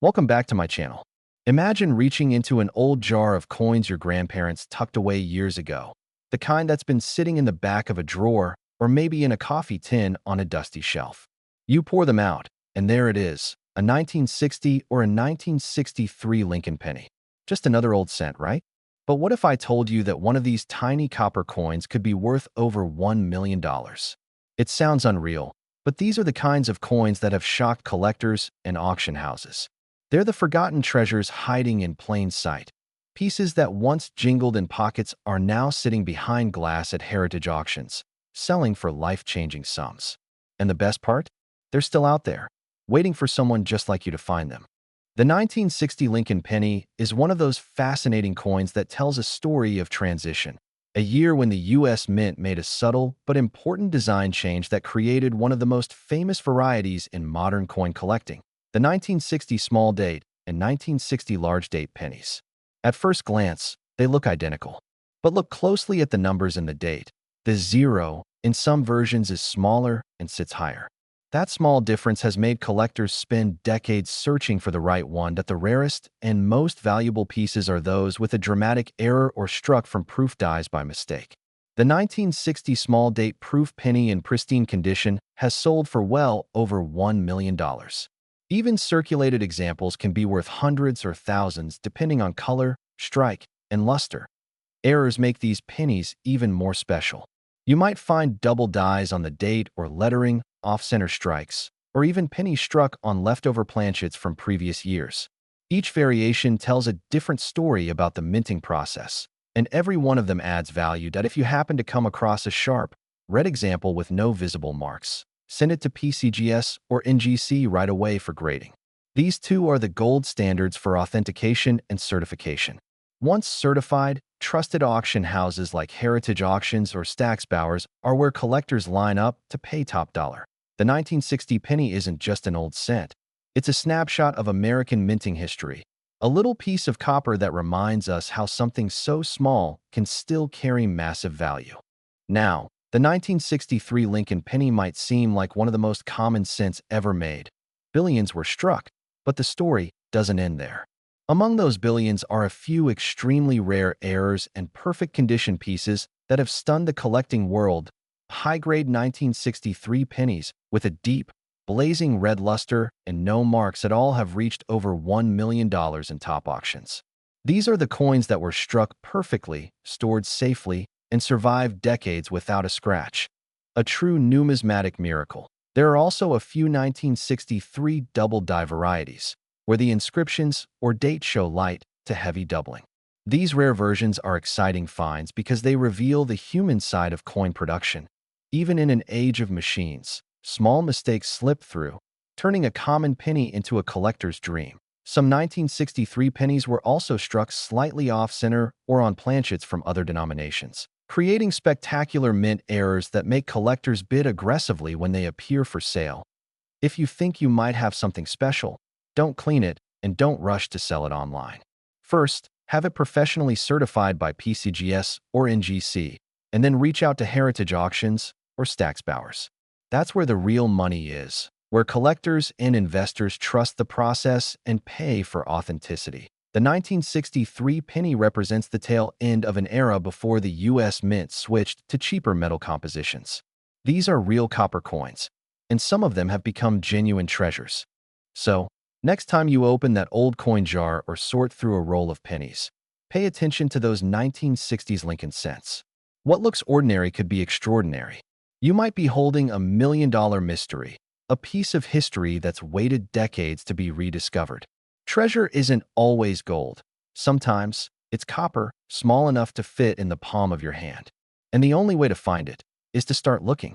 Welcome back to my channel. Imagine reaching into an old jar of coins your grandparents tucked away years ago, the kind that's been sitting in the back of a drawer or maybe in a coffee tin on a dusty shelf. You pour them out, and there it is, a 1960 or a 1963 Lincoln penny. Just another old cent, right? But what if I told you that one of these tiny copper coins could be worth over $1 million? It sounds unreal, but these are the kinds of coins that have shocked collectors and auction houses. They're the forgotten treasures hiding in plain sight. Pieces that once jingled in pockets are now sitting behind glass at heritage auctions, selling for life-changing sums. And the best part? They're still out there, waiting for someone just like you to find them. The 1960 Lincoln penny is one of those fascinating coins that tells a story of transition. A year when the U.S. Mint made a subtle but important design change that created one of the most famous varieties in modern coin collecting. The 1960 small date and 1960 large date pennies. At first glance, they look identical. But look closely at the numbers in the date. The 0 in some versions is smaller and sits higher. That small difference has made collectors spend decades searching for the right one. That the rarest and most valuable pieces are those with a dramatic error or struck from proof dies by mistake. The 1960 small date proof penny in pristine condition has sold for well over $1 million. Even circulated examples can be worth hundreds or thousands depending on color, strike, and luster. Errors make these pennies even more special. You might find double dies on the date or lettering, off-center strikes, or even pennies struck on leftover planchets from previous years. Each variation tells a different story about the minting process, and every one of them adds value. That if you happen to come across a sharp, red example with no visible marks, send it to PCGS or NGC right away for grading. These two are the gold standards for authentication and certification. Once certified, trusted auction houses like Heritage Auctions or Stack's Bowers are where collectors line up to pay top dollar. The 1960 penny isn't just an old cent. It's a snapshot of American minting history, a little piece of copper that reminds us how something so small can still carry massive value. Now, the 1963 Lincoln penny might seem like one of the most common cents ever made. Billions were struck, but the story doesn't end there. Among those billions are a few extremely rare errors and perfect condition pieces that have stunned the collecting world. High-grade 1963 pennies with a deep, blazing red luster and no marks at all have reached over $1 million in top auctions. These are the coins that were struck perfectly, stored safely, and survived decades without a scratch. A true numismatic miracle. There are also a few 1963 double die varieties, where the inscriptions or date show light to heavy doubling. These rare versions are exciting finds because they reveal the human side of coin production. Even in an age of machines, small mistakes slip through, turning a common penny into a collector's dream. Some 1963 pennies were also struck slightly off-center or on planchets from other denominations, creating spectacular mint errors that make collectors bid aggressively when they appear for sale. If you think you might have something special, don't clean it and don't rush to sell it online. First, have it professionally certified by PCGS or NGC, and then reach out to Heritage Auctions or Stack's Bowers. That's where the real money is, where collectors and investors trust the process and pay for authenticity. The 1963 penny represents the tail end of an era before the U.S. Mint switched to cheaper metal compositions. These are real copper coins, and some of them have become genuine treasures. So, next time you open that old coin jar or sort through a roll of pennies, pay attention to those 1960s Lincoln cents. What looks ordinary could be extraordinary. You might be holding a $1 million mystery, a piece of history that's waited decades to be rediscovered. Treasure isn't always gold. Sometimes, it's copper, small enough to fit in the palm of your hand. And the only way to find it is to start looking.